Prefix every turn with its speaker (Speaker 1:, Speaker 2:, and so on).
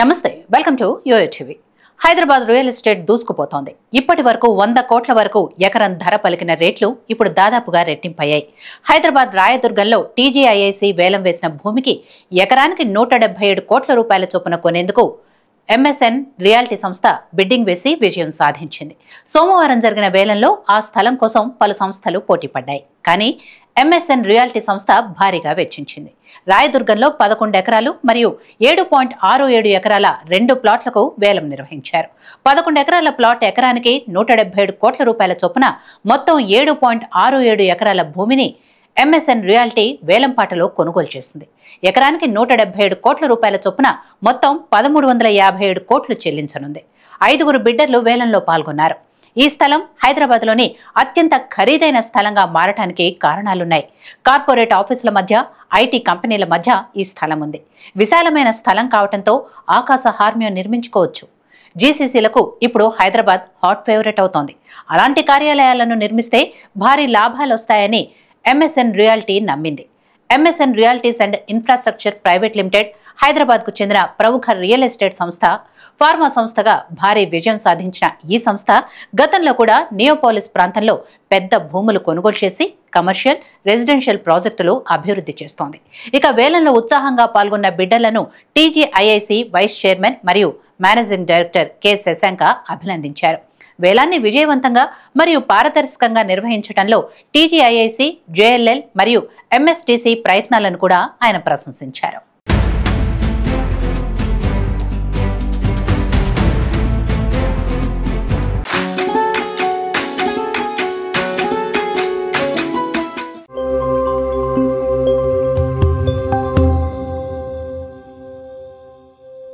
Speaker 1: నమస్తే welcome to YOYO TV. Hyderabad real estate దూసుకుపోతోంది. ఇప్పటి వరకు 100 కోట్ల వరకు ఎకరం ధర పలికిన రేట్లు ఇప్పుడు దాదాపుగా రెట్టింపయ్యాయి. హైదరాబాద్ రాయదుర్గంలో టీజీఐఐసి వేలం వేసిన భూమికి ఎకరానికి 177 కోట్ల రూపాయల చొప్పున కొనేందుకు ఎంఎస్ఎన్ రియాలిటీ సంస్థ బిడ్డింగ్ వేసి విజయం సాధించింది. సోమవారం జరిగిన వేలంలో ఆ స్థలం కోసం పలు సంస్థలు పోటీపడ్డాయి. కానీ ఎంఎస్ఎన్ రియాలిటీ సంస్థ భారీగా వెచ్చించింది. రాయదుర్గంలో 11 ఎకరాలు మరియు 7.67 ఎకరాల 2 ప్లాట్లకు వేలం నిర్వహించారు. 11 ఎకరాల ప్లాట్ ఎకరానికి 177 కోట్ల రూపాయల చొప్పున మొత్తం 7.67 ఎకరాల భూమిని ఎంఎస్ఎన్ రియాలిటీ వేలంపాటలో కొనుగోలు చేసింది. ఎకరానికి 177 కోట్ల రూపాయల చొప్పున మొత్తం 1357 కోట్లు చెల్లించనుంది. 5గురు బిడ్డర్లు వేలంలో పాల్గొన్నారు. ఈ స్థలం హైదరాబాద్లోని అత్యంత ఖరీదైన స్థలంగా మారటానికి కారణాలున్నాయి. కార్పొరేట్ ఆఫీసుల మధ్య, ఐటీ కంపెనీల మధ్య ఈ స్థలం ఉంది. విశాలమైన స్థలం కావడంతో ఆకాశ హార్మ్యం నిర్మించుకోవచ్చు. జీసీసీలకు ఇప్పుడు హైదరాబాద్ హాట్ ఫేవరెట్ అవుతోంది. అలాంటి కార్యాలయాలను నిర్మిస్తే భారీ లాభాలు వస్తాయని ఎంఎస్ఎన్ రియాలిటీ నమ్మింది. MSN realities and infrastructure private limited హైదరాబాద్కు చెందిన ప్రముఖ రియల్ ఎస్టేట్ సంస్థ, ఫార్మా సంస్థగా భారీ విజయం సాధించిన ఈ సంస్థ గతంలో కూడా నియోపోలిస్ ప్రాంతంలో పెద్ద భూములు కొనుగోలు చేసి కమర్షియల్, రెసిడెన్షియల్ ప్రాజెక్టులు అభివృద్ధి చేస్తోంది. ఇక వేలంలో ఉత్సాహంగా పాల్గొన్న బిడ్డర్లను టీజీఐఐసి వైస్ చైర్మన్ మరియు మేనేజింగ్ డైరెక్టర్ కె శశాంక అభినందించారు. వేలాన్ని విజయవంతంగా మరియు పారదర్శకంగా నిర్వహించడంలో టీజీఐఐసి, జేఎల్ఎల్ మరియు ఎంఎస్టీసీ ప్రయత్నాలను కూడా ఆయన ప్రశంసించారు.